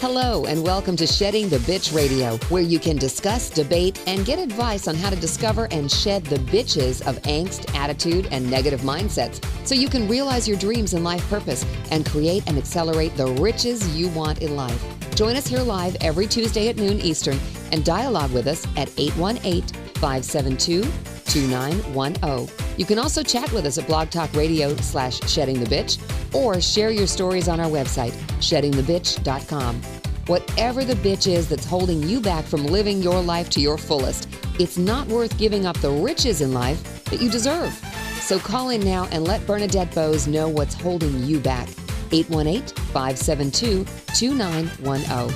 Hello, and welcome to Shedding the Bitch Radio, where you can discuss, debate, and get advice on how to discover and shed the bitches of angst, attitude, and negative mindsets so you can realize your dreams and life purpose and create and accelerate the riches you want in life. Join us here live every Tuesday at noon Eastern and dialogue with us at 818-572-2910. You can also chat with us at Blog Talk Radio/Shedding the Bitch or share your stories on our website, sheddingthebitch.com. Whatever the bitch is that's holding you back from living your life to your fullest, it's not worth giving up the riches in life that you deserve. So call in now and let Bernadette Boas know what's holding you back. 818-572-2910.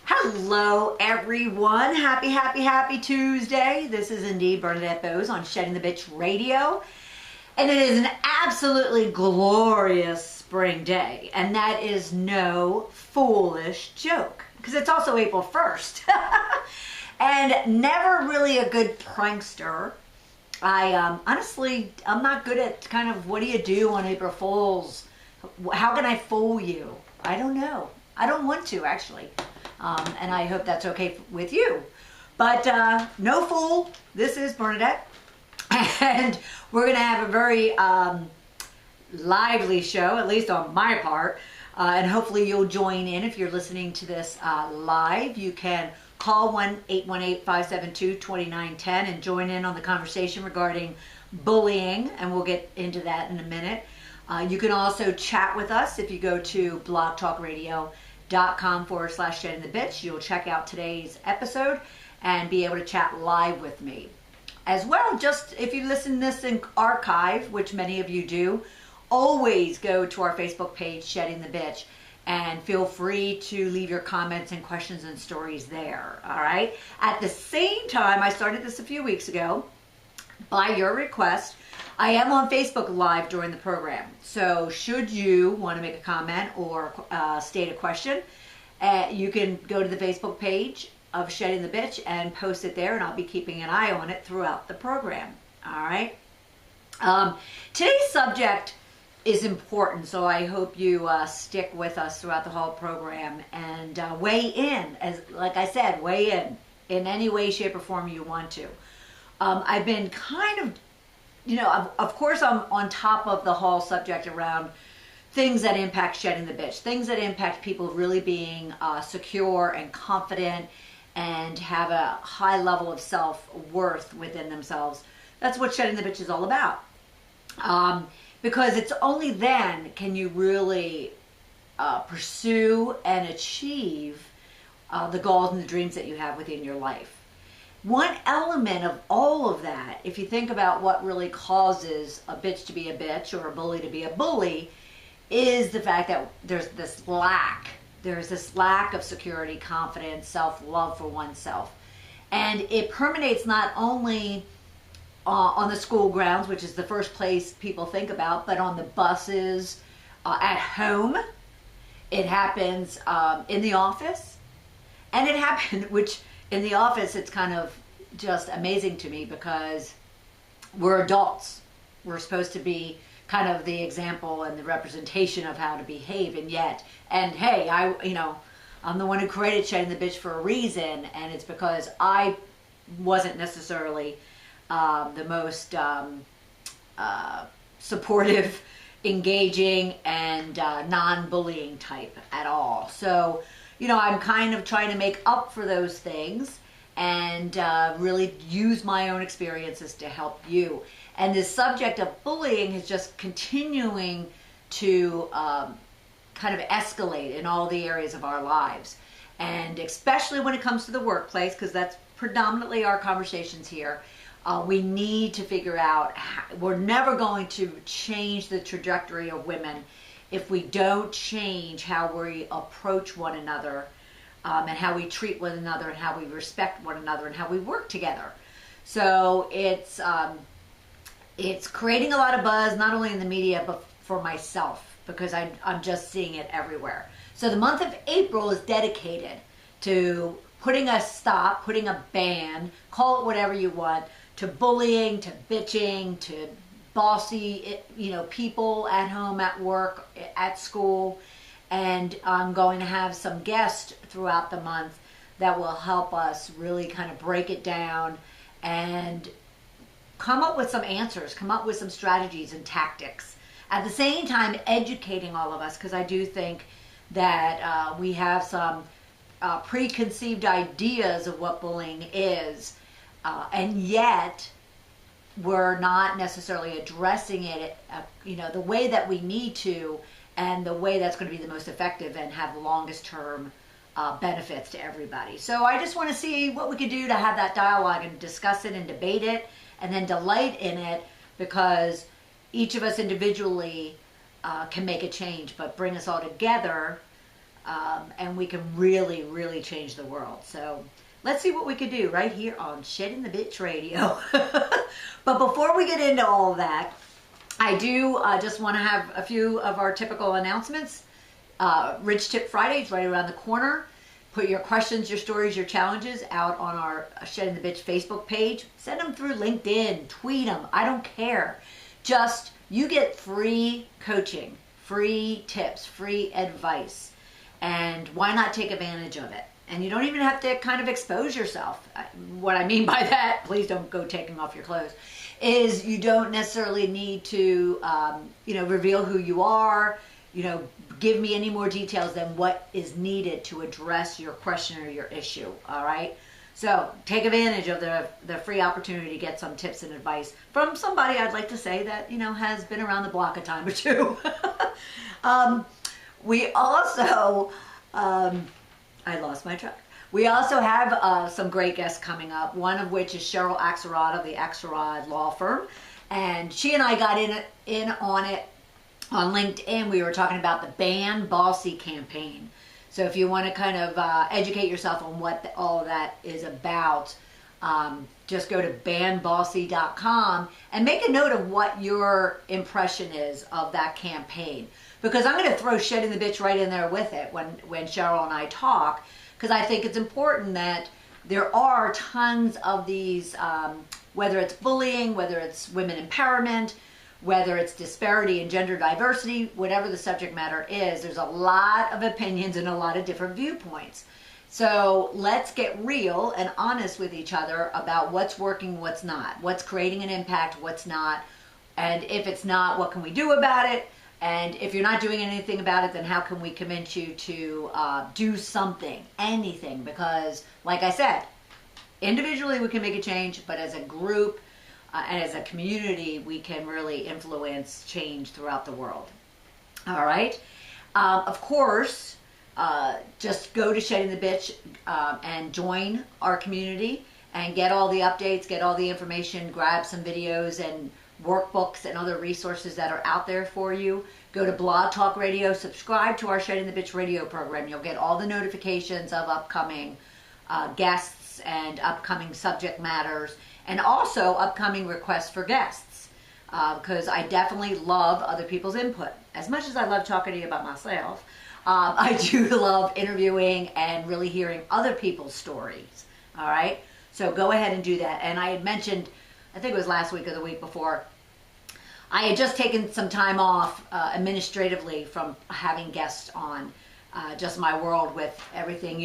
Hello, everyone. Happy Tuesday. This is indeed Bernadette Boas on Shedding the Bitch Radio. And it is an absolutely glorious spring day. And that is no foolish joke, because it's also April 1st. And never really a good prankster. Honestly, I'm not good at kind of, what do you do on April Fools? How can I fool you? I don't know. I don't want to, actually. And I hope that's okay with you. But no fool, this is Bernadette. And we're going to have a very lively show, at least on my part. And hopefully you'll join in if you're listening to this live. You can call 1-818-572-2910 and join in on the conversation regarding bullying. And we'll get into that in a minute. You can also chat with us if you go to blogtalkradio.com/shedding the bitch. You'll check out today's episode and be able to chat live with me. As well, just if you listen to this in archive, which many of you do, always go to our Facebook page, Shedding the Bitch, and feel free to leave your comments and questions and stories there, all right? At the same time, I started this a few weeks ago, by your request. I am on Facebook Live during the program. So should you want to make a comment or state a question, you can go to the Facebook page of Shedding the Bitch and post it there, and I'll be keeping an eye on it throughout the program. All right. Today's subject is important, so I hope you stick with us throughout the whole program and weigh in. As like I said, weigh in any way, shape, or form you want to. I've been kind of, of course, I'm on top of the whole subject around things that impact shedding the bitch, things that impact people really being secure and confident and have a high level of self-worth within themselves. That's what shedding the bitch is all about. Because it's only then can you really pursue and achieve the goals and the dreams that you have within your life. One element of all of that, if you think about what really causes a bitch to be a bitch or a bully to be a bully, is the fact that there's this lack of security, confidence, self-love for oneself. And it permeates not only on the school grounds, which is the first place people think about, but on the buses, at home. It happens in the office. And it happened, which in the office, it's kind of just amazing to me because we're adults. We're supposed to be kind of the example and the representation of how to behave, and hey, I'm the one who created Shedding the Bitch for a reason, and it's because I wasn't necessarily the most supportive, engaging, and non-bullying type at all. So, I'm kind of trying to make up for those things and really use my own experiences to help you. And this subject of bullying is just continuing to kind of escalate in all the areas of our lives. And especially when it comes to the workplace, because that's predominantly our conversations here, we need to figure out we're never going to change the trajectory of women if we don't change how we approach one another and how we treat one another and how we respect one another and how we work together. So it's creating a lot of buzz, not only in the media, but for myself, because I'm just seeing it everywhere. So the month of April is dedicated to putting a stop, putting a ban, call it whatever you want, to bullying, to bitching, to bossy, people at home, at work, at school. And I'm going to have some guests throughout the month that will help us really kind of break it down and come up with some answers, come up with some strategies and tactics. At the same time, educating all of us, because I do think that we have some preconceived ideas of what bullying is, and yet we're not necessarily addressing it, the way that we need to, and the way that's going to be the most effective and have the longest term benefits to everybody. So I just want to see what we could do to have that dialogue and discuss it and debate it and then delight in it, because each of us individually can make a change, but bring us all together and we can really, really change the world. So let's see what we could do right here on Shedding the Bitch Radio. But before we get into all of that, I do just want to have a few of our typical announcements. Rich Tip Friday is right around the corner. Put your questions, your stories, your challenges out on our Shedding the Bitch Facebook page. Send them through LinkedIn, tweet them. I don't care. Just, you get free coaching, free tips, free advice. And why not take advantage of it? And you don't even have to kind of expose yourself. What I mean by that, please don't go taking off your clothes, is you don't necessarily need to, reveal who you are, give me any more details than what is needed to address your question or your issue, all right? So take advantage of the free opportunity to get some tips and advice from somebody, I'd like to say, that, has been around the block a time or two. We also, I lost my track. We also have some great guests coming up, one of which is Cheryl Axelrod of the Axelrod Law Firm. And she and I got in on it on LinkedIn. We were talking about the Ban Bossy campaign. So if you want to kind of educate yourself on what all of that is about, just go to banbossy.com and make a note of what your impression is of that campaign. Because I'm going to throw Shedding the Bitch right in there with it when Cheryl and I talk, because I think it's important that there are tons of these, whether it's bullying, whether it's women empowerment, whether it's disparity and gender diversity, whatever the subject matter is, there's a lot of opinions and a lot of different viewpoints. So let's get real and honest with each other about what's working, what's not, what's creating an impact, what's not, and if it's not, what can we do about it? And if you're not doing anything about it, then how can we convince you to do something, anything? Because, like I said, individually we can make a change, but as a group and as a community, we can really influence change throughout the world. All right? Of course, just go to Shedding the Bitch and join our community and get all the updates, get all the information, grab some videos and workbooks and other resources that are out there for you. Go to Blog Talk Radio, subscribe to our Shedding the Bitch radio program. You'll get all the notifications of upcoming guests and upcoming subject matters, and also upcoming requests for guests, because I definitely love other people's input. As much as I love talking to you about myself, I do love interviewing and really hearing other people's stories. All right? So go ahead and do that. And I had mentioned, I think it was last week or the week before, I had just taken some time off administratively from having guests on, just my world with everything,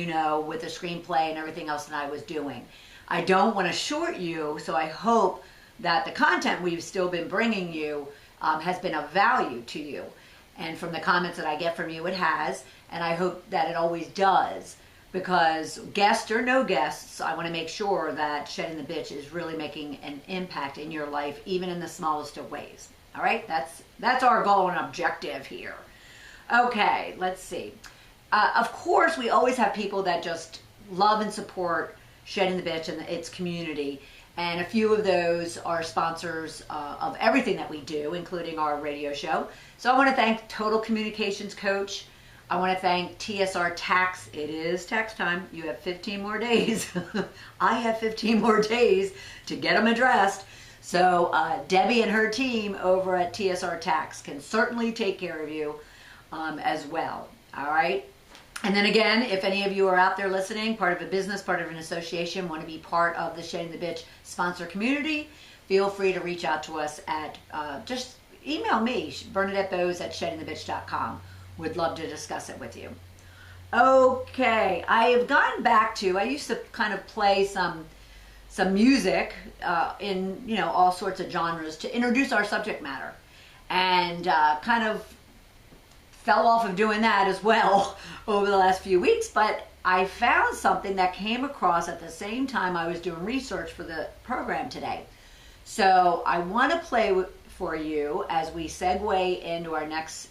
with the screenplay and everything else that I was doing. I don't want to short you, so I hope that the content we've still been bringing you has been of value to you. And from the comments that I get from you, it has, and I hope that it always does. Because guests or no guests, I want to make sure that Shedding the Bitch is really making an impact in your life, even in the smallest of ways. All right, that's our goal and objective here. Okay, let's see. Of course, we always have people that just love and support Shedding the Bitch and its community, and a few of those are sponsors of everything that we do, including our radio show. So I want to thank Total Communications Coach. I want to thank TSR Tax. It is tax time. You have 15 more days. I have 15 more days to get them addressed. So Debbie and her team over at TSR Tax can certainly take care of you as well. All right. And then again, if any of you are out there listening, part of a business, part of an association, want to be part of the Shedding the Bitch sponsor community, feel free to reach out to us at, just email me, Bernadette Boas at sheddingthebitch.com. Would love to discuss it with you. Okay, I have gone back to, I used to kind of play some music in, you know, all sorts of genres to introduce our subject matter, and kind of fell off of doing that as well over the last few weeks. But I found something that came across at the same time I was doing research for the program today. So I want to play for you as we segue into our next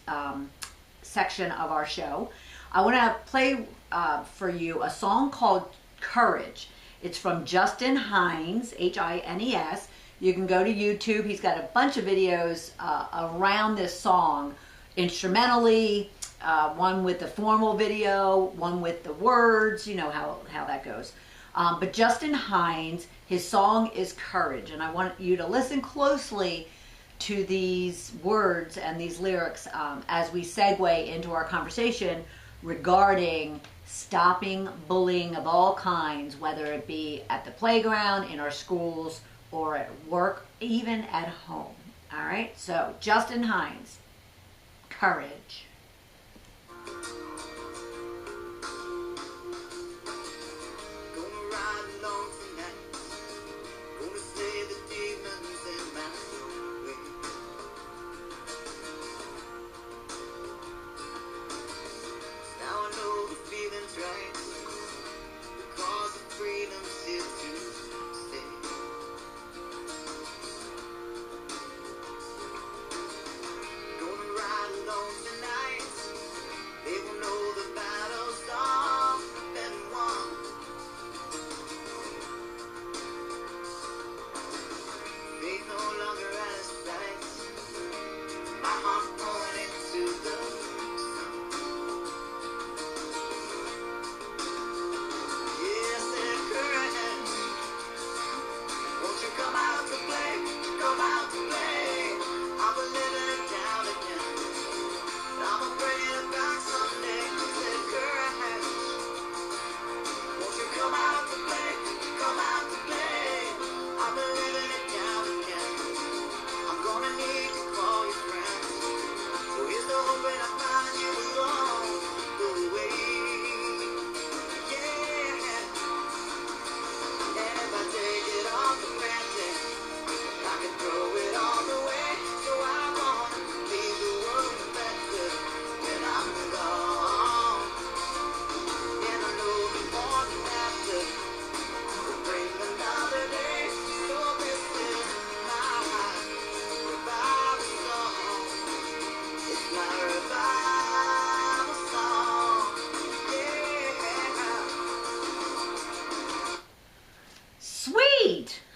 section of our show. I want to play for you a song called Courage. It's from Justin Hines, Hines. You can go to YouTube. He's got a bunch of videos around this song, instrumentally, one with the formal video, one with the words, you know how that goes. But Justin Hines, his song is Courage, and I want you to listen closely to these words and these lyrics as we segue into our conversation regarding stopping bullying of all kinds, whether it be at the playground, in our schools, or at work, even at home. All right, so Justin Hines, Courage.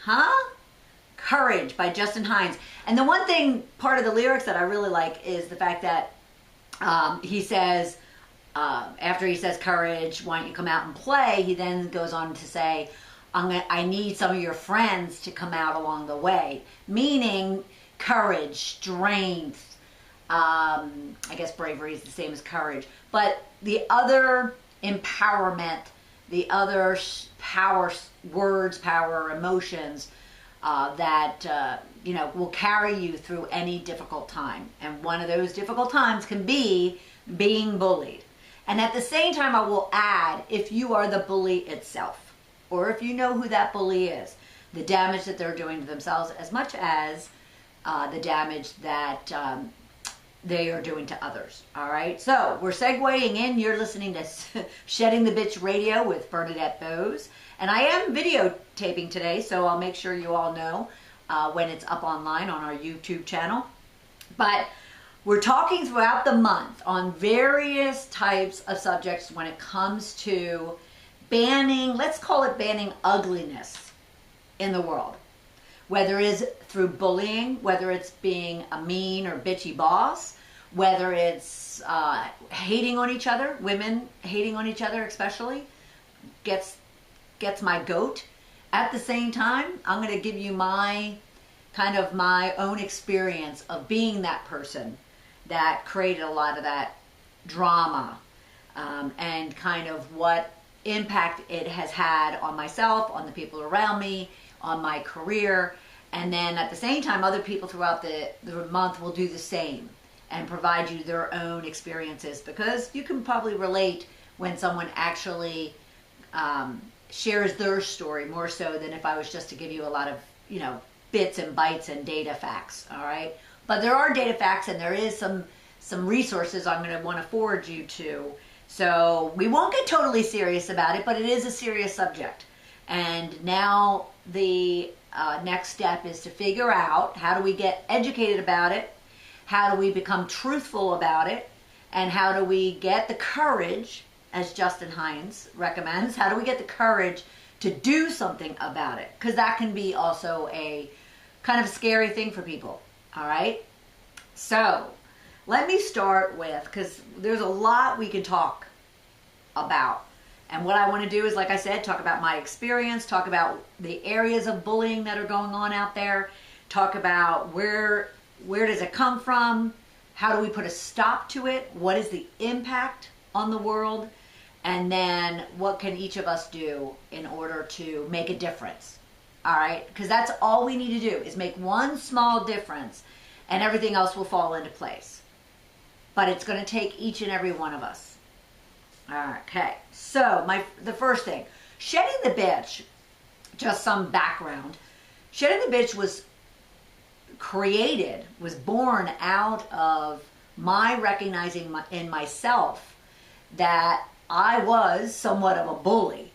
Huh? Courage by Justin Hines. And the one thing, part of the lyrics that I really like is the fact that he says, after he says courage, why don't you come out and play, he then goes on to say, I need some of your friends to come out along the way. Meaning courage, strength, I guess bravery is the same as courage. But the other empowerment, the other power, words, power, emotions that you know, will carry you through any difficult time. And one of those difficult times can be being bullied. And at the same time, I will add, if you are the bully itself, or if you know who that bully is, the damage that they're doing to themselves as much as the damage that they are doing to others. All right, so we're segueing in. You're listening to Shedding the Bitch Radio with Bernadette Boas. And I am videotaping today, so I'll make sure you all know when it's up online on our YouTube channel. But we're talking throughout the month on various types of subjects when it comes to banning, let's call it banning ugliness in the world. Whether it is through bullying, whether it's being a mean or bitchy boss, whether it's hating on each other, women hating on each other especially, gets my goat. At the same time, I'm going to give you my own experience of being that person that created a lot of that drama, and kind of what impact it has had on myself, on the people around me, on my career, And then at the same time, other people throughout the month will do the same and provide you their own experiences, because you can probably relate when someone actually shares their story more so than if I was just to give you a lot of, bits and bytes and data facts, all right? But there are data facts, and there is some resources I'm going to want to forward you to. So we won't get totally serious about it, but it is a serious subject. And now the next step is to figure out, how do we get educated about it? How do we become truthful about it? And how do we get the courage, as Justin Hines recommends, how do we get the courage to do something about it? Because that can be also a kind of scary thing for people, all right? So let me start with, because there's a lot we can talk about. And what I want to do is, like I said, talk about my experience, talk about the areas of bullying that are going on out there, talk about where does it come from, how do we put a stop to it, what is the impact on the world, and then what can each of us do in order to make a difference. All right? Because that's all we need to do, is make one small difference, and everything else will fall into place. But it's going to take each and every one of us. Okay, so the first thing, shedding the bitch, just some background. Shedding the bitch was born out of my recognizing in myself that I was somewhat of a bully.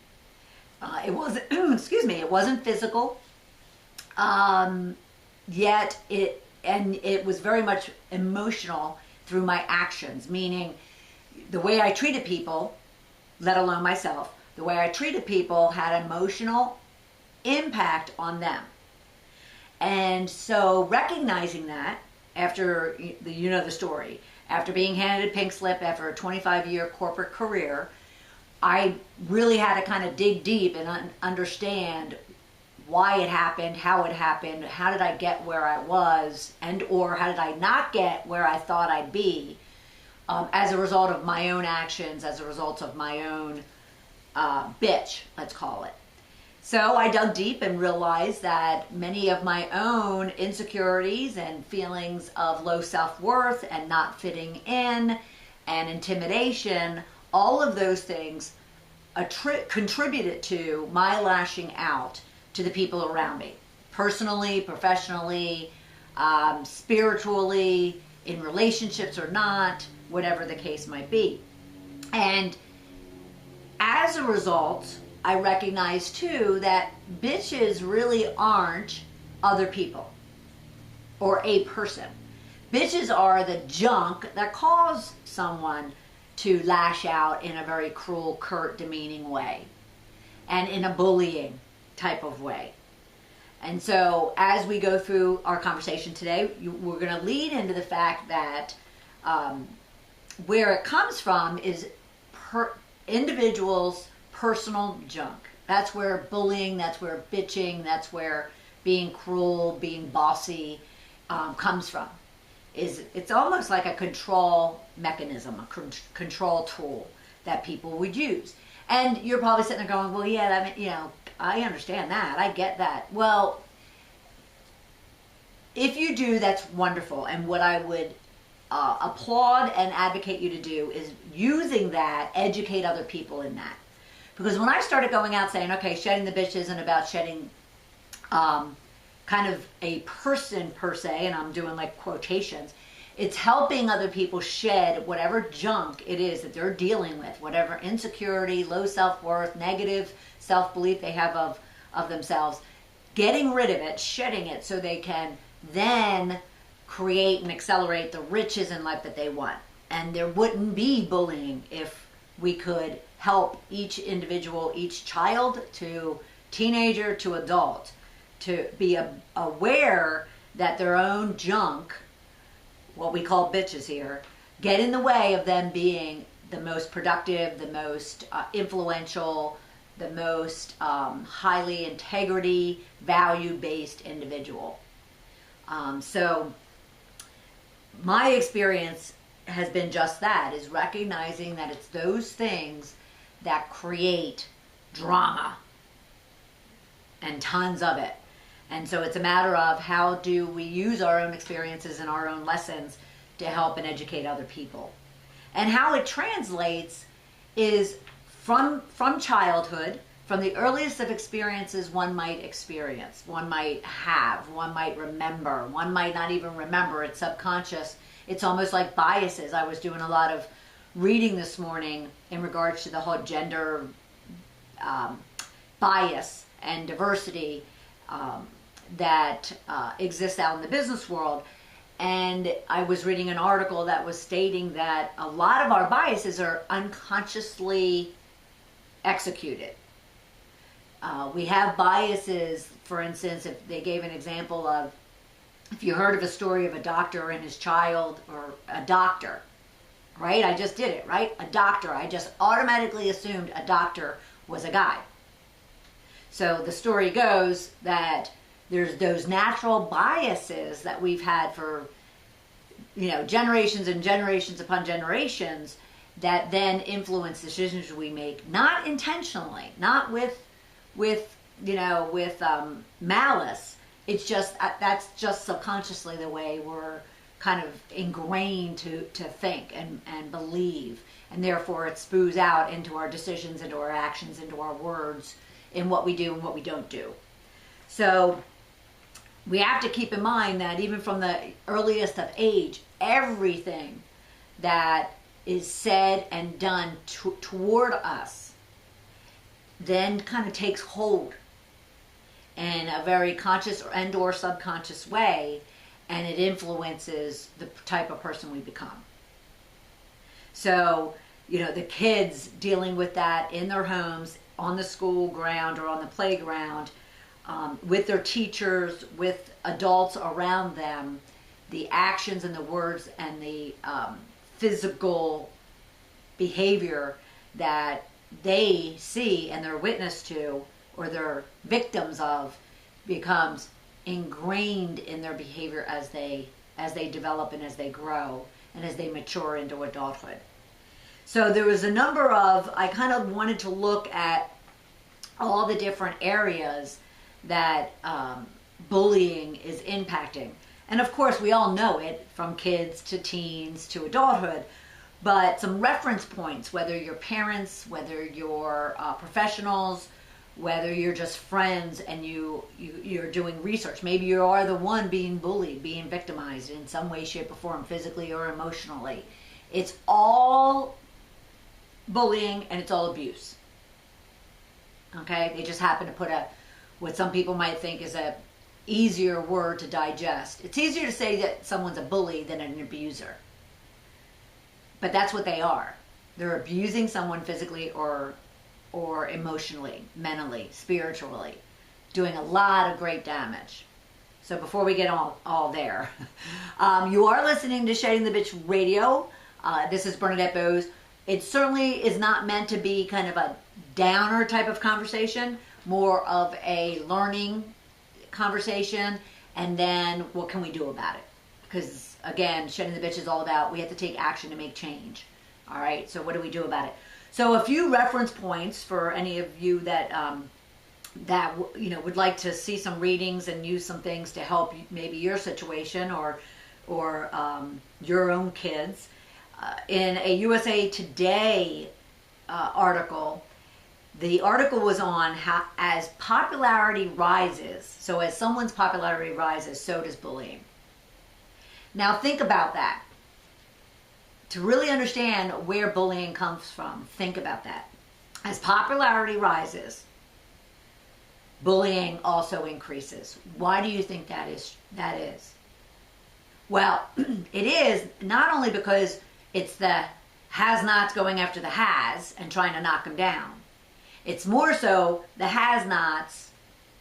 It wasn't, it wasn't physical, yet it was very much emotional through my actions, meaning the way I treated people, let alone myself, the way I treated people had emotional impact on them. And so recognizing that, after, the story, after being handed a pink slip after a 25-year corporate career, I really had to kind of dig deep and understand why it happened, how did I get where I was, or how did I not get where I thought I'd be, as a result of my own actions, as a result of my own bitch, let's call it. So I dug deep and realized that many of my own insecurities and feelings of low self-worth and not fitting in and intimidation, all of those things contributed to my lashing out to the people around me, personally, professionally, spiritually, in relationships or not, whatever the case might be. And as a result, I recognize too that bitches really aren't other people or a person. Bitches are the junk that cause someone to lash out in a very cruel, curt, demeaning way, and in a bullying type of way. And so as we go through our conversation today, we're going to lead into the fact that where it comes from is individuals' personal junk. That's where bullying, that's where bitching, that's where being cruel, being bossy comes from. It's almost like a control mechanism, a control tool that people would use. And you're probably sitting there going, well, yeah, I understand that. I get that. Well, if you do, that's wonderful. And what I would applaud and advocate you to do is using that, educate other people in that. Because when I started going out saying, okay, shedding the bitch isn't about shedding kind of a person per se, and I'm doing like quotations, it's helping other people shed whatever junk it is that they're dealing with, whatever insecurity, low self-worth, negative self-belief they have of themselves, getting rid of it, shedding it, so they can then create and accelerate the riches in life that they want. And there wouldn't be bullying if we could help each individual, each child to teenager to adult, to be aware that their own junk, what we call bitches here, get in the way of them being the most productive, the most influential, the most highly integrity, value-based individual. So my experience has been just that, is recognizing that it's those things that create drama and tons of it. And so it's a matter of how do we use our own experiences and our own lessons to help and educate other people. And how it translates is from childhood, from the earliest of experiences one might experience, one might have, one might remember, one might not even remember, it's subconscious. It's almost like biases. I was doing a lot of reading this morning in regards to the whole gender bias and diversity that exists out in the business world. And I was reading an article that was stating that a lot of our biases are unconsciously executed. We have biases, for instance, if they gave an example of, if you heard of a story of a doctor and his child, or a doctor, right? I just did it, right? A doctor. I just automatically assumed a doctor was a guy. So the story goes that there's those natural biases that we've had for, generations and generations upon generations that then influence decisions we make, not intentionally, not with malice. It's just, that's just subconsciously the way we're kind of ingrained to think and believe. And therefore it spews out into our decisions, into our actions, into our words, in what we do and what we don't do. So we have to keep in mind that even from the earliest of age, everything that is said and done toward us then kind of takes hold in a very conscious and or subconscious way, and it influences the type of person we become. So, the kids dealing with that in their homes, on the school ground or on the playground, with their teachers, with adults around them, the actions and the words and the physical behavior that they see and they're witness to, or they're victims of, becomes ingrained in their behavior as they develop and as they grow and as they mature into adulthood. So there was a number of, I kind of wanted to look at all the different areas that bullying is impacting. And of course we all know it, from kids to teens to adulthood, but some reference points, whether you're parents, whether you're professionals, whether you're just friends and you're doing research. Maybe you are the one being bullied, being victimized in some way, shape, or form, physically or emotionally. It's all bullying and it's all abuse. Okay? They just happen to put what some people might think is a easier word to digest. It's easier to say that someone's a bully than an abuser. But that's what they are. They're abusing someone physically or emotionally, mentally, spiritually, doing a lot of great damage. So before we get all there, you are listening to Shedding the Bitch Radio. This is Bernadette Boas. It certainly is not meant to be kind of a downer type of conversation, more of a learning conversation, and then what can we do about it? Because again, Shedding the Bitch is all about, we have to take action to make change. All right, so what do we do about it? So a few reference points for any of you that would like to see some readings and use some things to help maybe your situation or your own kids. In a USA Today article, the article was on how, as popularity rises, so as someone's popularity rises, so does bullying. Now think about that. To really understand where bullying comes from, think about that. As popularity rises, bullying also increases. Why do you think that is? Well, it is not only because it's the has-nots going after the has and trying to knock them down. It's more so the has-nots,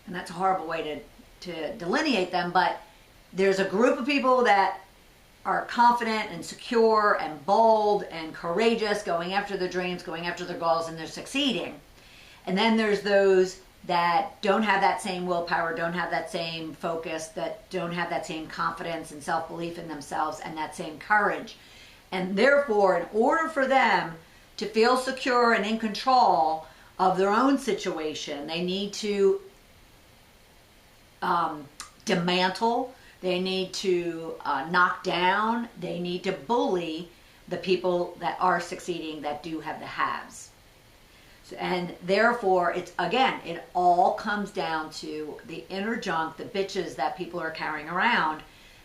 and that's a horrible way to delineate them, but there's a group of people that are confident and secure and bold and courageous, going after their dreams, going after their goals, and they're succeeding. And then there's those that don't have that same willpower, don't have that same focus, that don't have that same confidence and self-belief in themselves and that same courage. And therefore, in order for them to feel secure and in control of their own situation, they need to dismantle, they need to knock down, they need to bully the people that are succeeding, that do have the haves. And therefore, it's, again, it all comes down to the inner junk, the bitches that people are carrying around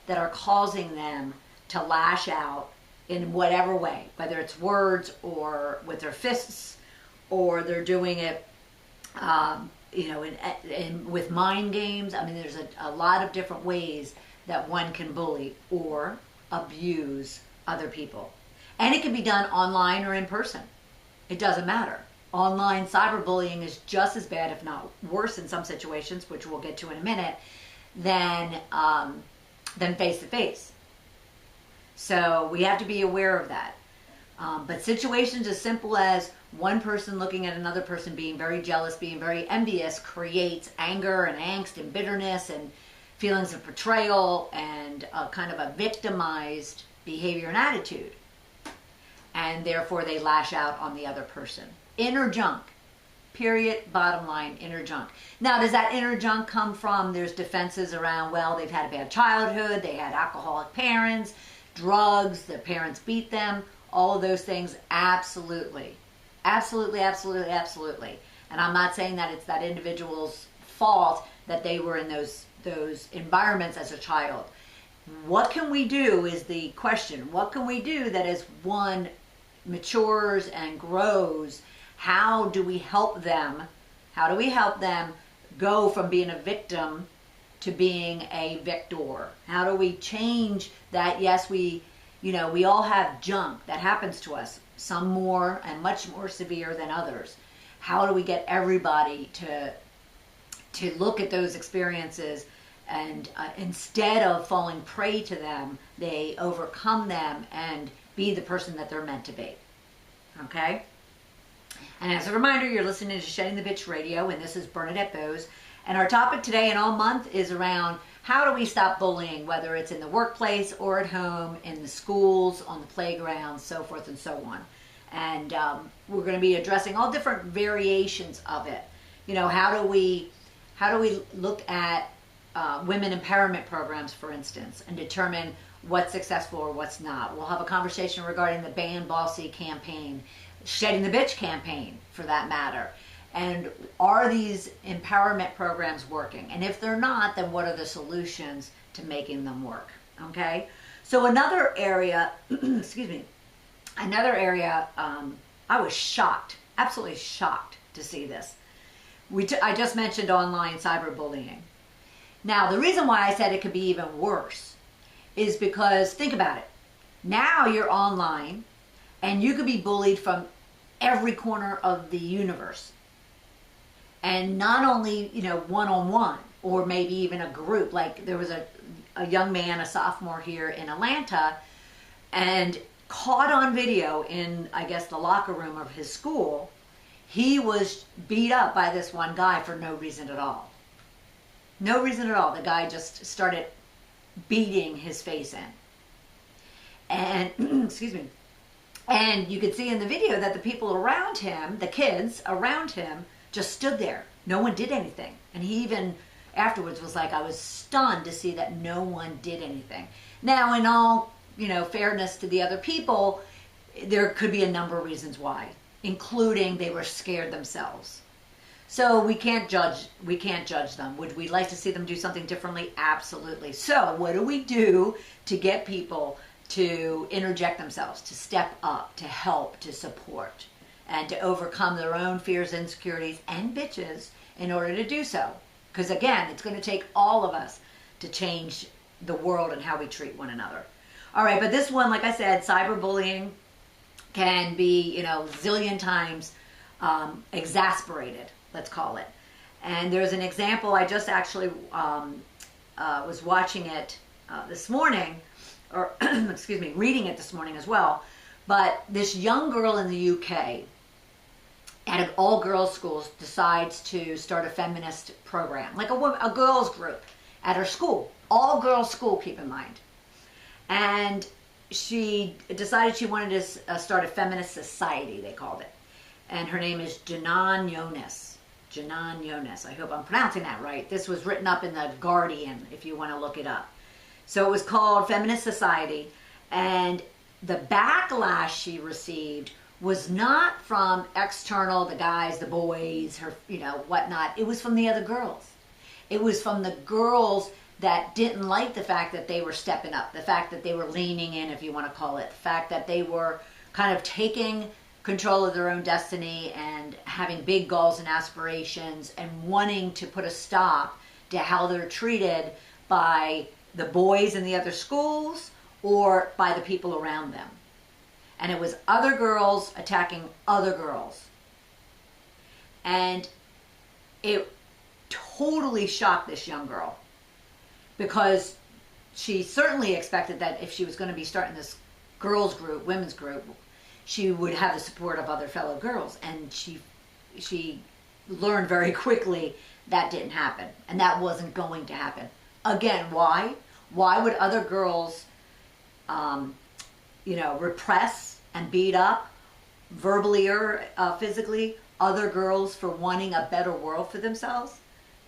that are causing them to lash out in whatever way, whether it's words or with their fists, or they're doing it, with mind games. I mean, there's a lot of different ways that one can bully or abuse other people. And it can be done online or in person. It doesn't matter. Online cyberbullying is just as bad, if not worse in some situations, which we'll get to in a minute, than face-to-face. So we have to be aware of that. But situations as simple as one person looking at another person being very jealous, being very envious, creates anger and angst and bitterness and feelings of betrayal and a kind of a victimized behavior and attitude. And therefore they lash out on the other person. Inner junk. Period. Bottom line, inner junk. Now, does that inner junk come from, there's defenses around, well, they've had a bad childhood, they had alcoholic parents, drugs, their parents beat them, all of those things? Absolutely. Absolutely, absolutely, absolutely. And I'm not saying that it's that individual's fault that they were in those environments as a child. What can we do is the question. What can we do that as one matures and grows? How do we help them? How do we help them go from being a victim to being a victor? How do we change that? Yes, we all have junk that happens to us, some more and much more severe than others. How do we get everybody to look at those experiences and instead of falling prey to them, they overcome them and be the person that they're meant to be? Okay? And as a reminder, you're listening to Shedding the Bitch Radio, and this is Bernadette Boas. And our topic today and all month is around how do we stop bullying, whether it's in the workplace or at home, in the schools, on the playground, so forth and so on. And we're going to be addressing all different variations of it. How do we look at women empowerment programs, for instance, and determine what's successful or what's not? We'll have a conversation regarding the Ban Bossy campaign, Shedding the Bitch campaign, for that matter. And are these empowerment programs working? And if they're not, then what are the solutions to making them work? Okay? So another area, excuse me, I was shocked, absolutely shocked to see this. I just mentioned online cyberbullying. Now, the reason why I said it could be even worse is because, think about it. Now you're online and you could be bullied from every corner of the universe. And not only, one-on-one, or maybe even a group. Like there was a young man, a sophomore here in Atlanta, and caught on video in, I guess, the locker room of his school. He was beat up by this one guy for no reason at all. No reason at all. The guy just started beating his face in. And, excuse me, and you could see in the video that the people around him, the kids around him, just stood there. No one did anything. And he even afterwards was like, I was stunned to see that no one did anything. Now, in all, fairness to the other people, there could be a number of reasons why, including they were scared themselves. So we can't judge them. Would we like to see them do something differently? Absolutely. So what do we do to get people to interject themselves, to step up, to help, to support, and to overcome their own fears, insecurities, and bitches in order to do so? Because again, it's going to take all of us to change the world and how we treat one another. All right, but this one, like I said, cyberbullying can be, zillion times exasperated, let's call it. And there's an example, I just actually was watching it this morning, or excuse me, reading it this morning as well. But this young girl in the UK at an all-girls school decides to start a feminist program, like a girls group at her school, all-girls school, keep in mind. And she decided she wanted to start a feminist society, they called it. And her name is Janan Yonis. Janan Yones. I hope I'm pronouncing that right. This was written up in the Guardian, if you want to look it up. So it was called Feminist Society, and the backlash she received was not from external, the guys, the boys, her, whatnot. It was from the other girls. It was from the girls that didn't like the fact that they were stepping up, the fact that they were leaning in, if you want to call it, the fact that they were kind of taking control of their own destiny and having big goals and aspirations and wanting to put a stop to how they're treated by the boys in the other schools or by the people around them. And it was other girls attacking other girls. And it totally shocked this young girl, because she certainly expected that if she was going to be starting this girls group, women's group, she would have the support of other fellow girls. And she learned very quickly that didn't happen, and that wasn't going to happen. Again, why? Why would other girls, repress and beat up, verbally or physically, other girls for wanting a better world for themselves?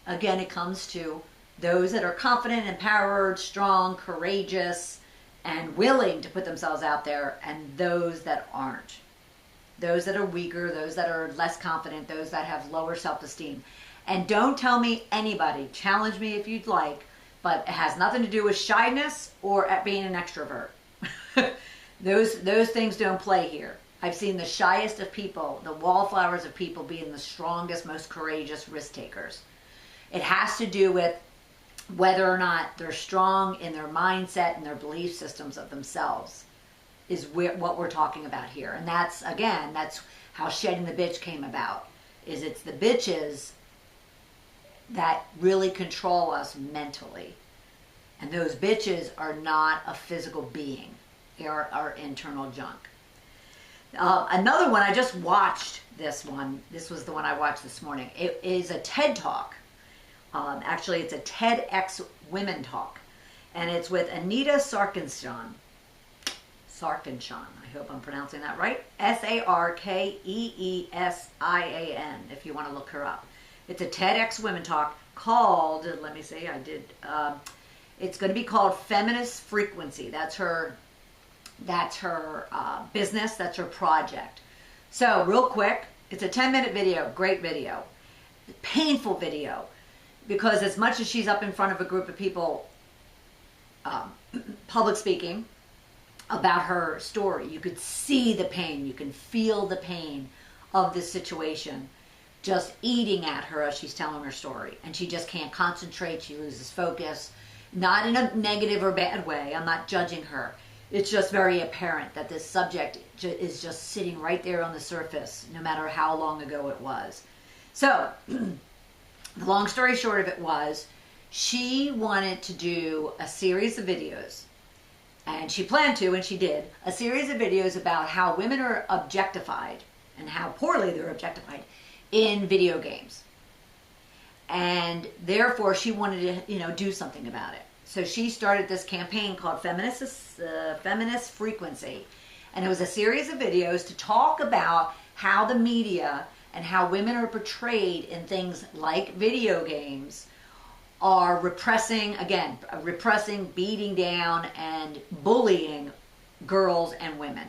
Again, it comes to those that are confident, empowered, strong, courageous, and willing to put themselves out there, and those that aren't. Those that are weaker, those that are less confident, those that have lower self-esteem. And don't tell me anybody, challenge me if you'd like, but it has nothing to do with shyness or at being an extrovert. Those things don't play here. I've seen the shyest of people, the wallflowers of people, being the strongest, most courageous risk takers. It has to do with whether or not they're strong in their mindset and their belief systems of themselves is what we're talking about here. And that's how Shedding the Bitch came about. It's the bitches that really control us mentally. And those bitches are not a physical being. They are our internal junk. Another one, I just watched this one. This was the one I watched this morning. It is a TED Talk. Actually, it's a TEDx Women Talk. And it's with Anita Sarkeesian. I hope I'm pronouncing that right. Sarkeesian, if you want to look her up. It's a TEDx Women Talk called, let me see, it's going to be called Feminist Frequency. That's her business, that's her project. So real quick, it's a 10-minute video, great video, painful video, because as much as she's up in front of a group of people, public speaking about her story, you could see the pain, you can feel the pain of this situation just eating at her as she's telling her story. And she just can't concentrate, she loses focus, not in a negative or bad way, I'm not judging her. It's just very apparent that this subject is just sitting right there on the surface, no matter how long ago it was. So, the long story short of it was, she wanted to do a series of videos, and she planned to, and she did, a series of videos about how women are objectified, and how poorly they're objectified in video games. And therefore, she wanted to, do something about it. So she started this campaign called Feminist Frequency. And it was a series of videos to talk about how the media and how women are portrayed in things like video games are repressing, beating down, and bullying girls and women.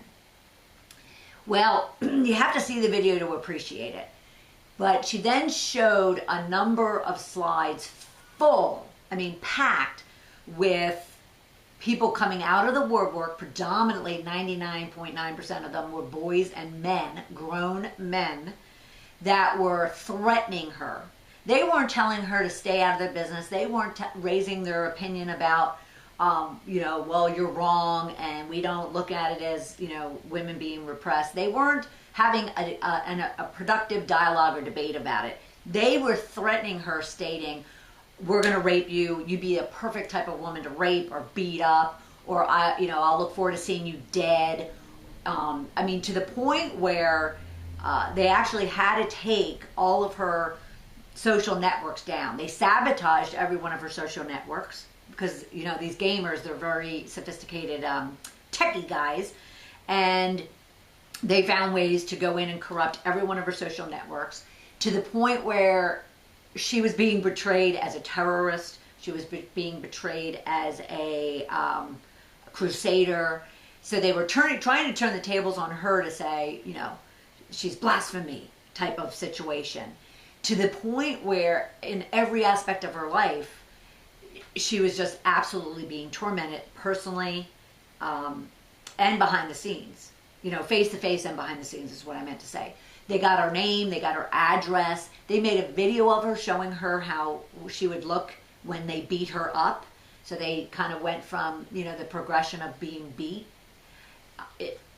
Well, you have to see the video to appreciate it. But she then showed a number of slides full, packed with people coming out of the woodwork. Predominantly 99.9% of them were boys and men, grown men, that were threatening her. They weren't telling her to stay out of their business. They weren't raising their opinion about, well, you're wrong and we don't look at it as, women being repressed. They weren't having a productive dialogue or debate about it. They were threatening her, stating, we're going to rape you. You'd be a perfect type of woman to rape or beat up, or I'll look forward to seeing you dead. To the point where they actually had to take all of her social networks down. They sabotaged every one of her social networks because, these gamers, they're very sophisticated techie guys, and they found ways to go in and corrupt every one of her social networks, to the point where she was being portrayed as a terrorist. She was being portrayed as a crusader. So they were trying to turn the tables on her to say, you know, she's blasphemy type of situation. To the point where in every aspect of her life, she was just absolutely being tormented personally and behind the scenes. You know, face to face and behind the scenes is what I meant to say. They got her name, they got her address. They made a video of her showing her how she would look when they beat her up. So they kind of went from, you know, the progression of being beat.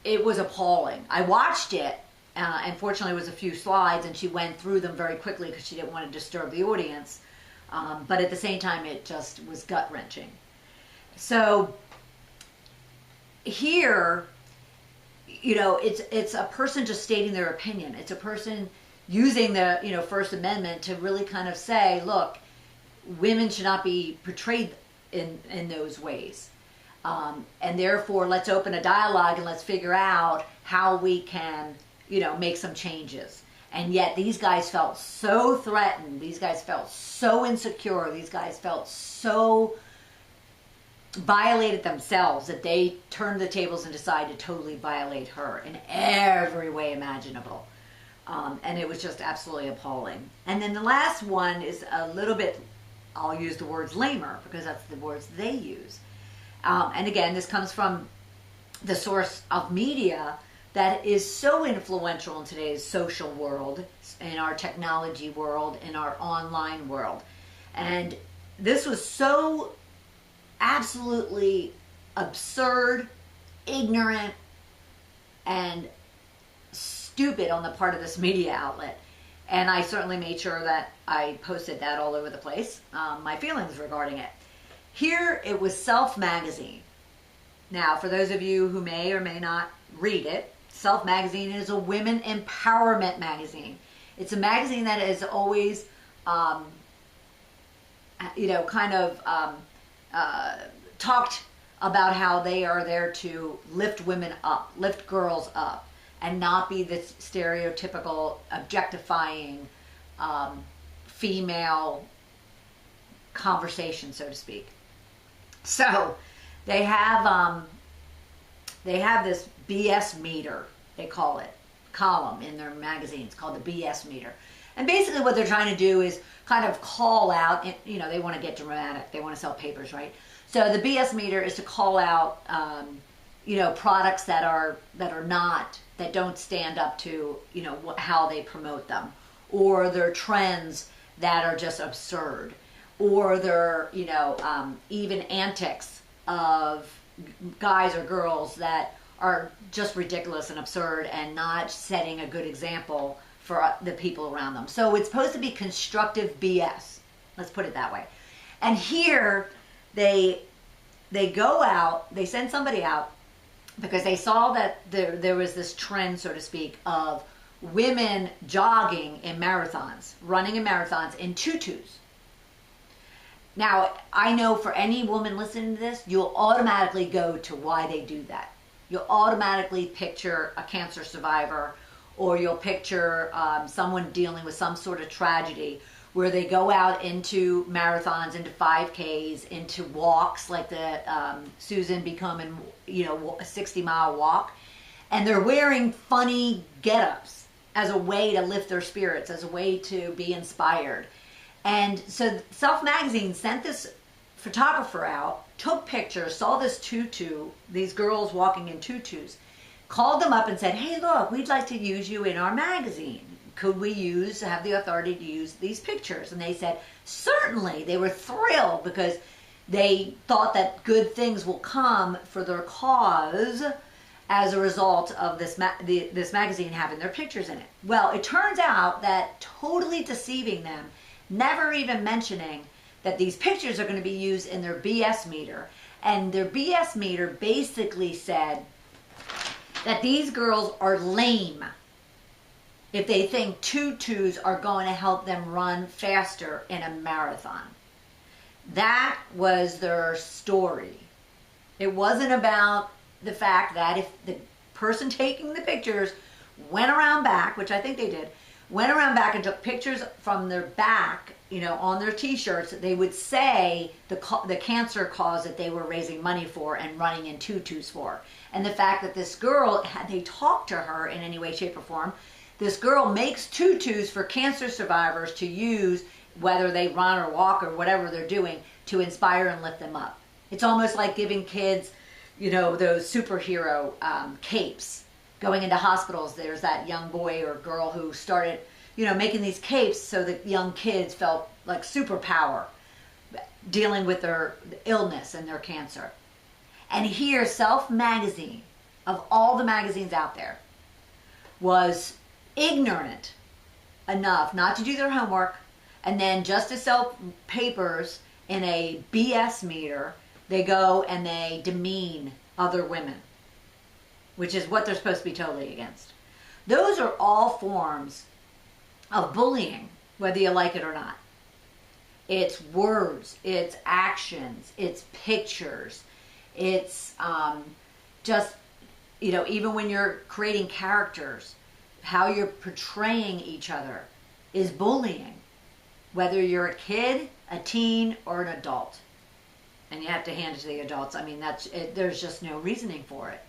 It was appalling. I watched it. Unfortunately, it was a few slides, and she went through them very quickly because she didn't want to disturb the audience. But at the same time, it just was gut-wrenching. So here, you know, it's a person just stating their opinion. It's a person using the, you know, First Amendment to really kind of say, look, women should not be portrayed in those ways. And therefore, let's open a dialogue and let's figure out how we can, you know, make some changes. And yet these guys felt so threatened. These guys felt so insecure. These guys felt so violated themselves that they turned the tables and decided to totally violate her in every way imaginable. And it was just absolutely appalling. And then the last one is a little bit, I'll use the words lamer because that's the words they use. And again, this comes from the source of media that is so influential in today's social world, in our technology world, in our online world. And this was so absolutely absurd, ignorant, and stupid on the part of this media outlet. And I certainly made sure that I posted that all over the place, my feelings regarding it. Here, it was Self Magazine. Now, for those of you who may or may not read it, Self Magazine is a women empowerment magazine. It's a magazine that is always, you know, kind of talked about how they are there to lift women up, lift girls up, and not be this stereotypical objectifying female conversation, so to speak. So they have this BS meter, they call it, column in their magazines called the BS meter. And basically what they're trying to do is kind of call out, you know, they want to get dramatic, they want to sell papers, right? So the BS meter is to call out, you know, products that don't stand up to, you know, how they promote them, or their trends that are just absurd, or their, you know, even antics of guys or girls that are just ridiculous and absurd and not setting a good example for the people around them. So it's supposed to be constructive BS. Let's put it that way. And here they go out, they send somebody out because they saw that there was this trend, so to speak, of women jogging in marathons, running in marathons in tutus. Now, I know for any woman listening to this, you'll automatically go to why they do that. You'll automatically picture a cancer survivor, or you'll picture someone dealing with some sort of tragedy where they go out into marathons, into 5Ks, into walks like the Susan Becoming, you know, a 60-mile walk. And they're wearing funny get-ups as a way to lift their spirits, as a way to be inspired. And so Self Magazine sent this photographer out, took pictures, saw this tutu, these girls walking in tutus, called them up and said, hey, look, we'd like to use you in our magazine. Could we have the authority to use these pictures? And they said, certainly. They were thrilled because they thought that good things will come for their cause as a result of this magazine having their pictures in it. Well, it turns out that totally deceiving them, never even mentioning that these pictures are going to be used in their BS meter. And their BS meter basically said that these girls are lame if they think tutus are going to help them run faster in a marathon. That was their story. It wasn't about the fact that if the person taking the pictures went around back, which I think they did, went around back and took pictures from their back, on their t-shirts. They would say the cancer cause that they were raising money for and running in tutus for. And the fact that this girl, had they talked to her in any way, shape, or form, this girl makes tutus for cancer survivors to use, whether they run or walk or whatever they're doing, to inspire and lift them up. It's almost like giving kids, those superhero capes. Going into hospitals, there's that young boy or girl who started, making these capes so that young kids felt like superpower dealing with their illness and their cancer. And here, Self magazine, of all the magazines out there, was ignorant enough not to do their homework, and then just to sell papers in a BS meter, they go and they demean other women, which is what they're supposed to be totally against. Those are all forms of bullying, whether you like it or not. It's words, it's actions, it's pictures, it's just, even when you're creating characters, how you're portraying each other is bullying, whether you're a kid, a teen, or an adult. And you have to hand it to the adults. I mean, there's just no reasoning for it.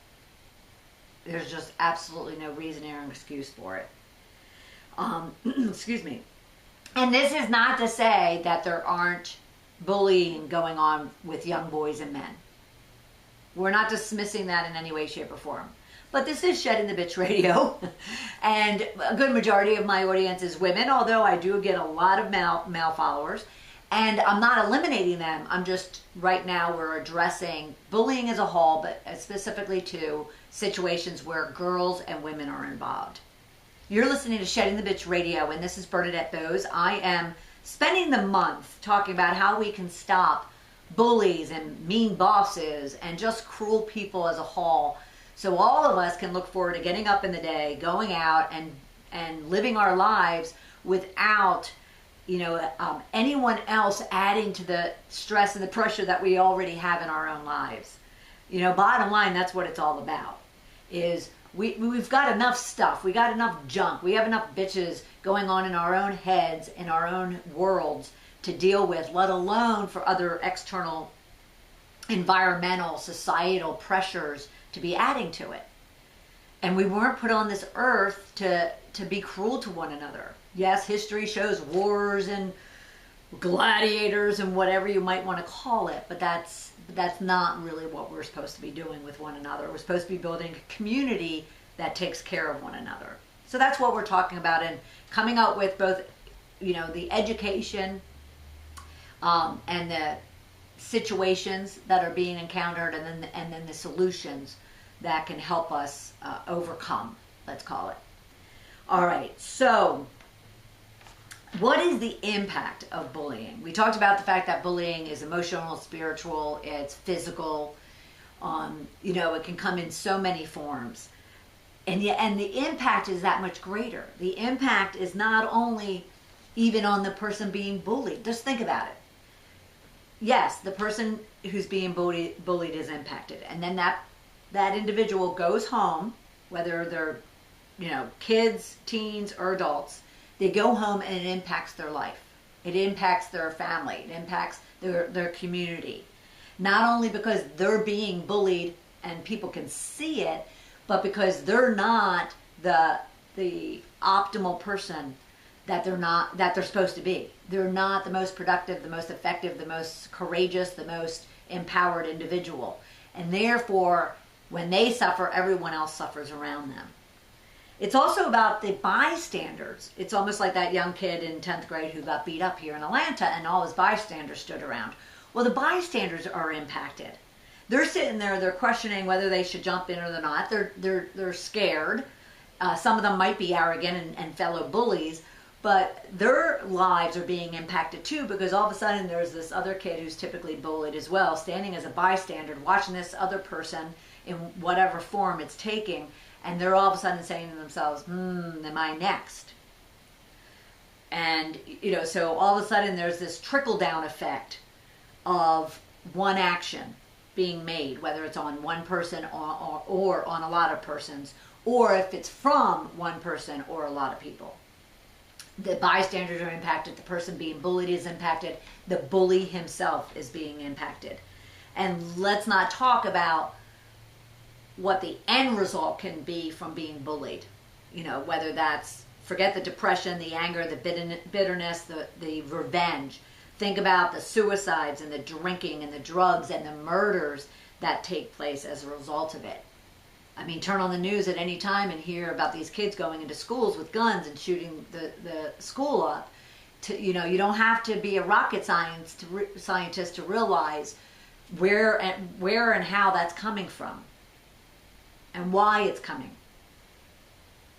There's just absolutely no reasoning or excuse for it. Excuse me. And this is not to say that there aren't bullying going on with young boys and men. We're not dismissing that in any way, shape, or form. But this is Shedding the Bitch Radio. And a good majority of my audience is women, although I do get a lot of male followers. And I'm not eliminating them. I'm just, right now, we're addressing bullying as a whole, but specifically to situations where girls and women are involved. You're listening to Shedding the Bitch Radio, and this is Bernadette Boas. I am spending the month talking about how we can stop bullies and mean bosses and just cruel people as a whole, so all of us can look forward to getting up in the day, going out and living our lives without anyone else adding to the stress and the pressure that we already have in our own lives. Bottom line, that's what it's all about, is we've got enough stuff. We got enough junk. We have enough bitches going on in our own heads, in our own worlds to deal with, let alone for other external environmental, societal pressures to be adding to it. And we weren't put on this earth to be cruel to one another. Yes, history shows wars and gladiators and whatever you might want to call it, but that's not really what we're supposed to be doing with one another. We're supposed to be building a community that takes care of one another. So that's what we're talking about, and coming up with both, the education and the situations that are being encountered, and then the solutions that can help us overcome, let's call it. All right, so what is the impact of bullying? We talked about the fact that bullying is emotional, spiritual, it's physical. It can come in so many forms. And the impact is that much greater. The impact is not only even on the person being bullied. Just think about it. Yes, the person who's being bullied is impacted. And then that individual goes home, whether they're, kids, teens, or adults. They go home and it impacts their life. It impacts their family. It impacts their community. Not only because they're being bullied and people can see it, but because they're not the optimal person that they're supposed to be. They're not the most productive, the most effective, the most courageous, the most empowered individual. And therefore, when they suffer, everyone else suffers around them. It's also about the bystanders. It's almost like that young kid in 10th grade who got beat up here in Atlanta and all his bystanders stood around. Well, the bystanders are impacted. They're sitting there, they're questioning whether they should jump in or they're not. They're scared. Some of them might be arrogant and fellow bullies, but their lives are being impacted too, because all of a sudden there's this other kid who's typically bullied as well, standing as a bystander, watching this other person in whatever form it's taking, and they're all of a sudden saying to themselves, am I next? And, so all of a sudden there's this trickle-down effect of one action being made, whether it's on one person or on a lot of persons, or if it's from one person or a lot of people. The bystanders are impacted. The person being bullied is impacted. The bully himself is being impacted. And let's not talk about what the end result can be from being bullied. You know, whether that's, forget the depression, the anger, the bitterness, the revenge. Think about the suicides and the drinking and the drugs and the murders that take place as a result of it. I mean, turn on the news at any time and hear about these kids going into schools with guns and shooting the school up. You know, you don't have to be a rocket scientist to realize where and how that's coming from and why it's coming.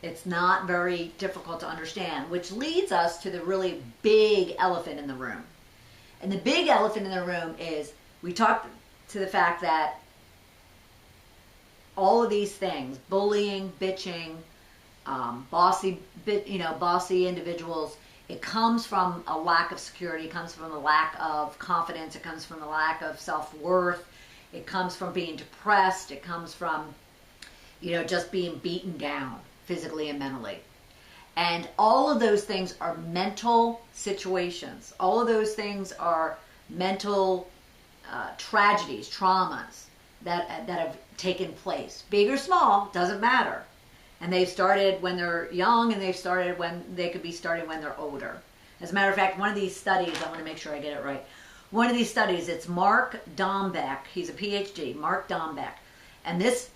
It's not very difficult to understand, which leads us to the really big elephant in the room. And the big elephant in the room is, we talked to the fact that all of these things, bullying, bitching, bossy individuals, it comes from a lack of security, it comes from a lack of confidence, it comes from a lack of self-worth, it comes from being depressed, it comes from, you know, just being beaten down physically and mentally. And all of those things are mental situations. All of those things are mental tragedies, traumas that have taken place. Big or small, doesn't matter. And they've started when they're young, and they've started when they could be starting when they're older. As a matter of fact, one of these studies, I want to make sure I get it right. One of these studies, it's Mark Dombeck. He's a PhD, Mark Dombeck. And this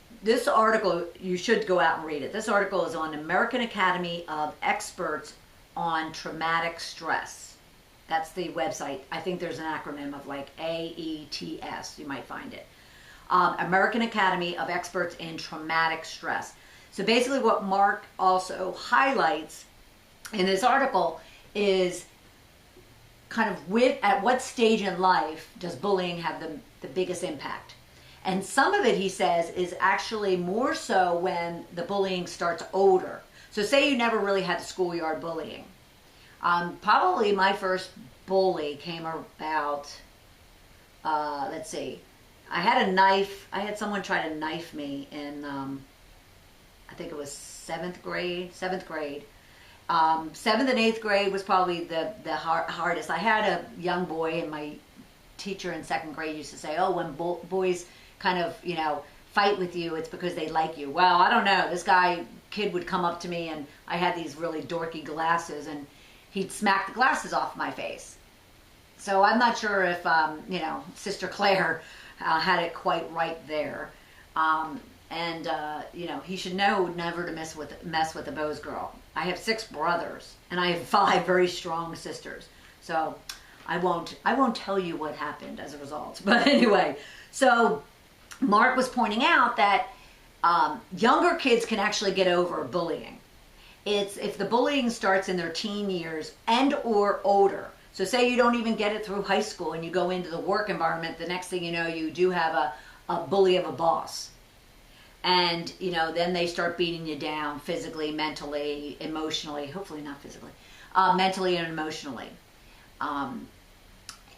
article, you should go out and read it. This article is on American Academy of Experts on Traumatic Stress. That's the website. I think there's an acronym of like AETS. You might find it. American Academy of Experts in Traumatic Stress. So basically what Mark also highlights in this article is kind of at what stage in life does bullying have the biggest impact. And some of it, he says, is actually more so when the bullying starts older. So say you never really had the schoolyard bullying. Probably my first bully came about, let's see, I had someone try to knife me in, I think it was seventh grade. 7th and 8th grade was probably the hardest. I had a young boy, and my teacher in 2nd grade used to say, oh, when boys kind of, you know, fight with you, it's because they like you. Well, I don't know. This kid would come up to me, and I had these really dorky glasses, and he'd smack the glasses off my face. So I'm not sure if, you know, Sister Claire had it quite right there. You know, he should know never to mess with a Boas girl. I have 6 brothers, and I have 5 very strong sisters. So I won't tell you what happened as a result. But anyway, so Mark was pointing out that younger kids can actually get over bullying. It's if the bullying starts in their teen years and or older. So say you don't even get it through high school and you go into the work environment, the next thing you know, you do have a bully of a boss. And, you know, then they start beating you down physically, mentally, emotionally, hopefully not physically, mentally and emotionally.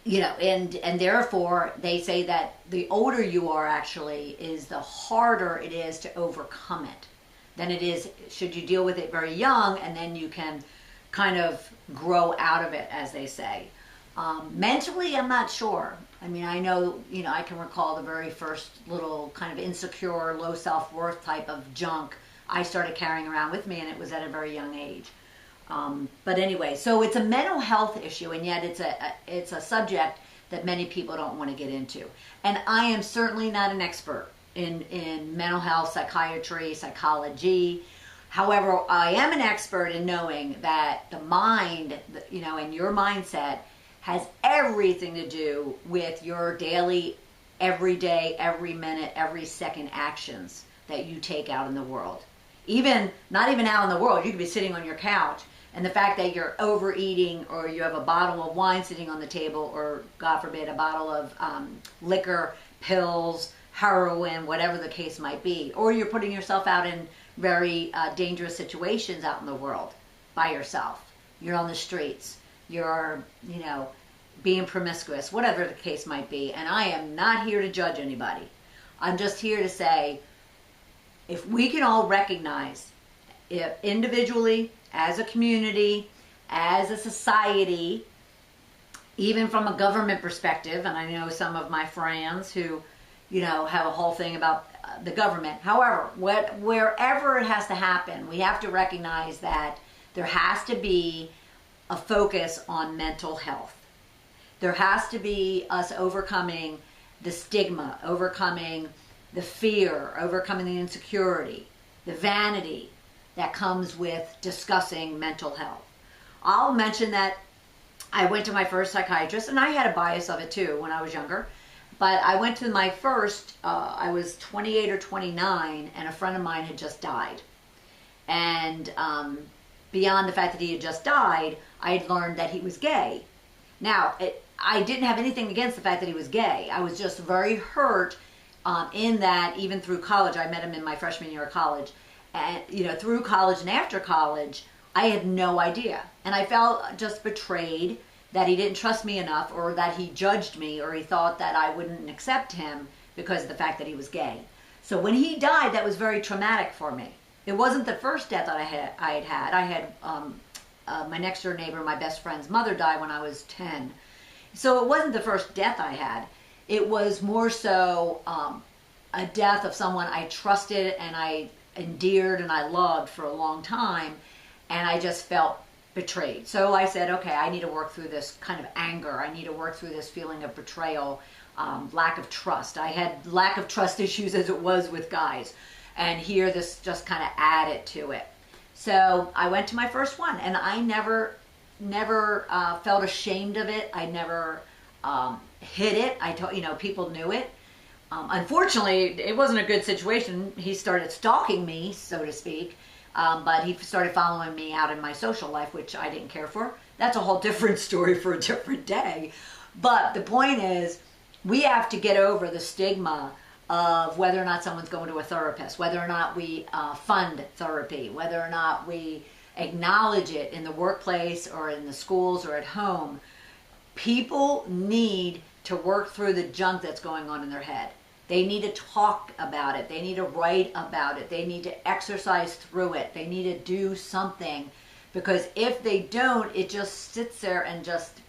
You know, and therefore they say that the older you are actually is the harder it is to overcome it than it is should you deal with it very young, and then you can kind of grow out of it, as they say. Mentally, I'm not sure. I mean, I know, you know, I can recall the very first little kind of insecure, low self-worth type of junk I started carrying around with me, and it was at a very young age. But anyway, so it's a mental health issue, and yet it's a subject that many people don't want to get into. And I am certainly not an expert in mental health, psychiatry, psychology. However, I am an expert in knowing that the mind, you know, and your mindset has everything to do with your daily, every day, every minute, every second actions that you take out in the world. Not even out in the world, you could be sitting on your couch, and the fact that you're overeating, or you have a bottle of wine sitting on the table, or God forbid, a bottle of liquor, pills, heroin, whatever the case might be, or you're putting yourself out in very dangerous situations out in the world by yourself. You're on the streets. You're, you know, being promiscuous, whatever the case might be. And I am not here to judge anybody. I'm just here to say, if we can all recognize, if individually, as a community, as a society, even from a government perspective, and I know some of my friends who, have a whole thing about the government. However, wherever it has to happen, we have to recognize that there has to be a focus on mental health. There has to be us overcoming the stigma, overcoming the fear, overcoming the insecurity, the vanity that comes with discussing mental health. I'll mention that I went to my first psychiatrist, and I had a bias of it too when I was younger. But I went to my first, I was 28 or 29, and a friend of mine had just died. And beyond the fact that he had just died, I had learned that he was gay. Now, I didn't have anything against the fact that he was gay. I was just very hurt in that even through college, I met him in my freshman year of college, and through college and after college, I had no idea. And I felt just betrayed that he didn't trust me enough, or that he judged me, or he thought that I wouldn't accept him because of the fact that he was gay. So when he died, that was very traumatic for me. It wasn't the first death that I had my next door neighbor, my best friend's mother, died when I was 10. So it wasn't the first death I had. It was more so a death of someone I trusted and I endeared and I loved for a long time, and I just felt betrayed. So I said, okay, I need to work through this kind of anger. I need to work through this feeling of betrayal, lack of trust. I had lack of trust issues as it was with guys, and here this just kind of added to it. So I went to my first one, and I never felt ashamed of it. I never hid it. I told, people knew it. Unfortunately, it wasn't a good situation. He started stalking me, so to speak. But he started following me out in my social life, which I didn't care for. That's a whole different story for a different day. But the point is, we have to get over the stigma of whether or not someone's going to a therapist, whether or not we fund therapy, whether or not we acknowledge it in the workplace or in the schools or at home. People need to work through the junk that's going on in their head. They need to talk about it. They need to write about it. They need to exercise through it. They need to do something, because if they don't, it just sits there and just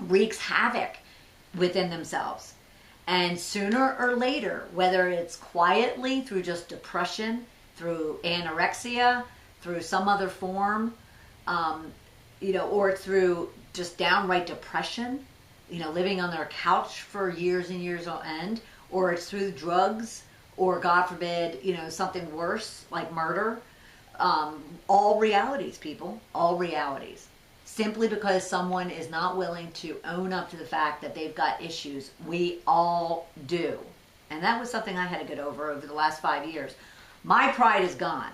wreaks havoc within themselves. And sooner or later, whether it's quietly through just depression, through anorexia, through some other form, or through just downright depression, living on their couch for years and years on end, or it's through drugs, or God forbid, something worse like murder. All realities, people, all realities. Simply because someone is not willing to own up to the fact that they've got issues. We all do. And that was something I had to get over the last 5 years. My pride is gone.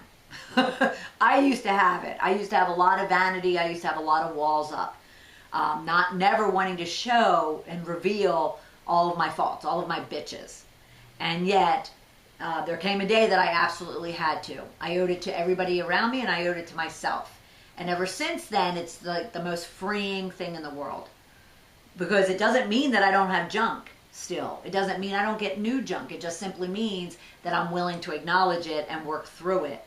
I used to have it. I used to have a lot of vanity. I used to have a lot of walls up. Never wanting to show and reveal all of my faults, all of my bitches. And yet, there came a day that I absolutely had to. I owed it to everybody around me, and I owed it to myself. And ever since then, it's the most freeing thing in the world. Because it doesn't mean that I don't have junk still. It doesn't mean I don't get new junk. It just simply means that I'm willing to acknowledge it and work through it.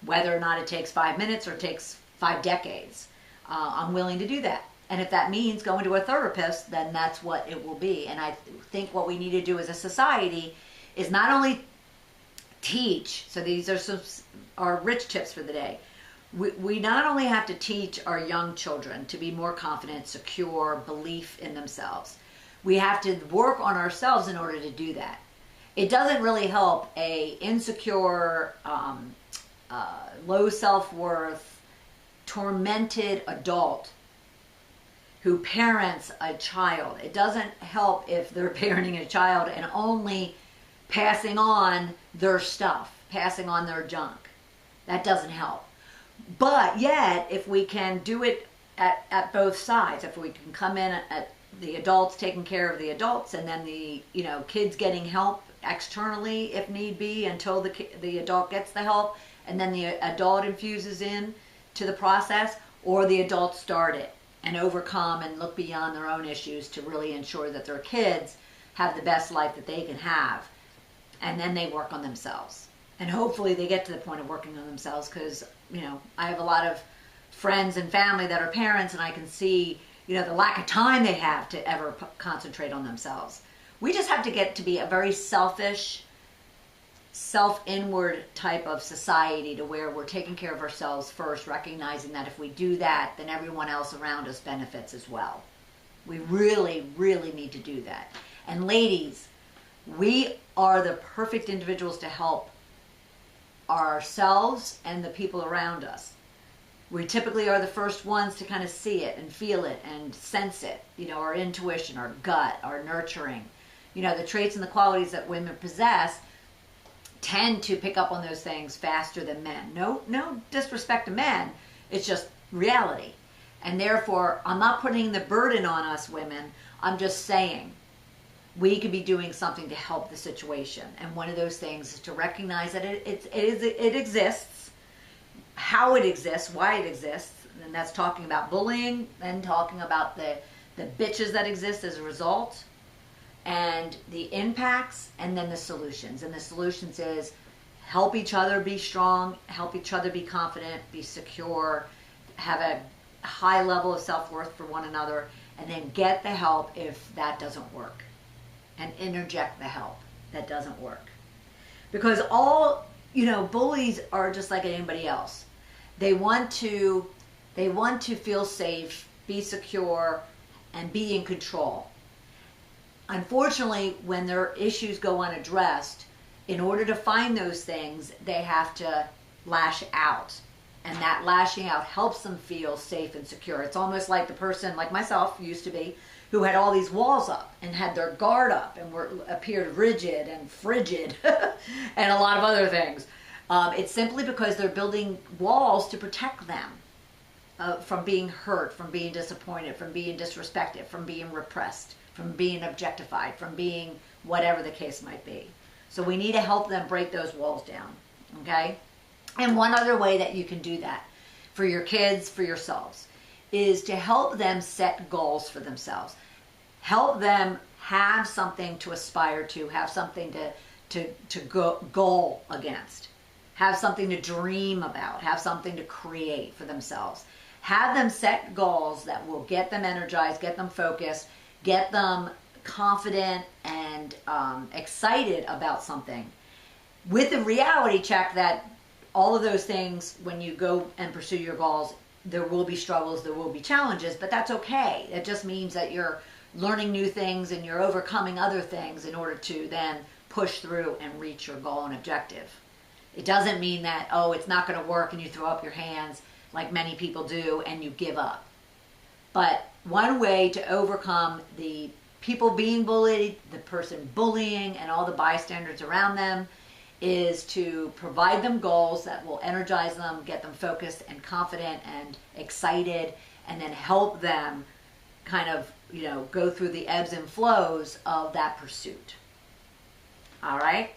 Whether or not it takes 5 minutes or takes 5 decades, I'm willing to do that. And if that means going to a therapist, then that's what it will be. And I think what we need to do as a society is not only teach, so these are our rich tips for the day. We not only have to teach our young children to be more confident, secure, belief in themselves. We have to work on ourselves in order to do that. It doesn't really help a insecure, low self-worth, tormented adult who parents a child. It doesn't help if they're parenting a child and only passing on their stuff, passing on their junk. That doesn't help. But yet, if we can do it at both sides, if we can come in at the adults taking care of the adults, and then the kids getting help externally if need be until the adult gets the help, and then the adult infuses in to the process, or the adults start it and overcome and look beyond their own issues to really ensure that their kids have the best life that they can have, and then they work on themselves. And hopefully they get to the point of working on themselves, because I have a lot of friends and family that are parents, and I can see, the lack of time they have to ever concentrate on themselves. We just have to get to be a very selfish, self-inward type of society, to where we're taking care of ourselves first, recognizing that if we do that, then everyone else around us benefits as well. We really, really need to do that. And ladies, we are the perfect individuals to help ourselves and the people around us. We typically are the first ones to kind of see it and feel it and sense it. Our intuition, our gut, our nurturing. The traits and the qualities that women possess tend to pick up on those things faster than men. No disrespect to men. It's just reality. And therefore, I'm not putting the burden on us women. I'm just saying we could be doing something to help the situation. And one of those things is to recognize that it exists, how it exists, why it exists. And that's talking about bullying, then talking about the bitches that exist as a result, and the impacts, and then the solutions. And the solutions is help each other be strong, help each other be confident, be secure, have a high level of self-worth for one another, and then get the help if that doesn't work, and interject the help that doesn't work. Because all, bullies are just like anybody else. They want to feel safe, be secure, and be in control. Unfortunately, when their issues go unaddressed, in order to find those things, they have to lash out. And that lashing out helps them feel safe and secure. It's almost like the person, like myself used to be, who had all these walls up and had their guard up and appeared rigid and frigid and a lot of other things. It's simply because they're building walls to protect them from being hurt, from being disappointed, from being disrespected, from being repressed, from being objectified, from being whatever the case might be. So we need to help them break those walls down, okay? And one other way that you can do that for your kids, for yourselves, is to help them set goals for themselves. Help them have something to aspire to, have something to goal against, have something to dream about, have something to create for themselves. Have them set goals that will get them energized, get them focused, get them confident and excited about something, with the reality check that all of those things, when you go and pursue your goals, there will be struggles, there will be challenges, but that's okay. It just means that you're learning new things and you're overcoming other things in order to then push through and reach your goal and objective. It doesn't mean that, it's not going to work and you throw up your hands like many people do and you give up. But one way to overcome the people being bullied, the person bullying, and all the bystanders around them is to provide them goals that will energize them, get them focused and confident and excited, and then help them kind of, go through the ebbs and flows of that pursuit. All right?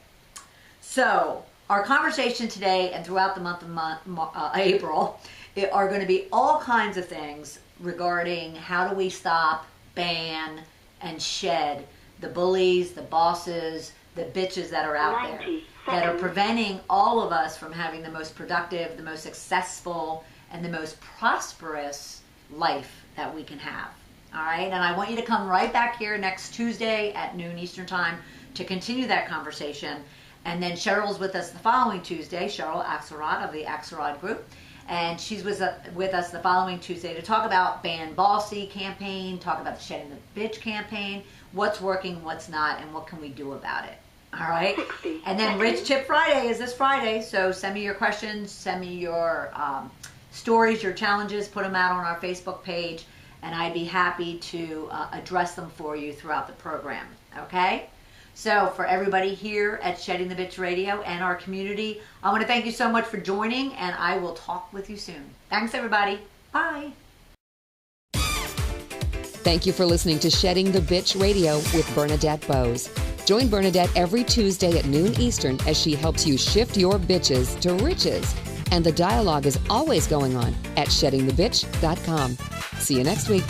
So our conversation today and throughout the month of April are going to be all kinds of things regarding how do we stop, ban, and shed the bullies, the bosses, the bitches that are out there that are preventing all of us from having the most productive, the most successful, and the most prosperous life that we can have. All right? And I want you to come right back here next Tuesday at noon Eastern Time to continue that conversation. And then Cheryl's with us the following Tuesday, Cheryl Axelrod of the Axelrod Group. And she's with us the following Tuesday to talk about Ban Bossy campaign, talk about the Shedding the Bitch campaign, what's working, what's not, and what can we do about it. All right? And then Rich Tip Friday is this Friday, so send me your questions, send me your stories, your challenges, put them out on our Facebook page, and I'd be happy to address them for you throughout the program. Okay? So for everybody here at Shedding the Bitch Radio and our community, I want to thank you so much for joining, and I will talk with you soon. Thanks, everybody. Bye. Thank you for listening to Shedding the Bitch Radio with Bernadette Boas. Join Bernadette every Tuesday at noon Eastern as she helps you shift your bitches to riches. And the dialogue is always going on at sheddingthebitch.com. See you next week.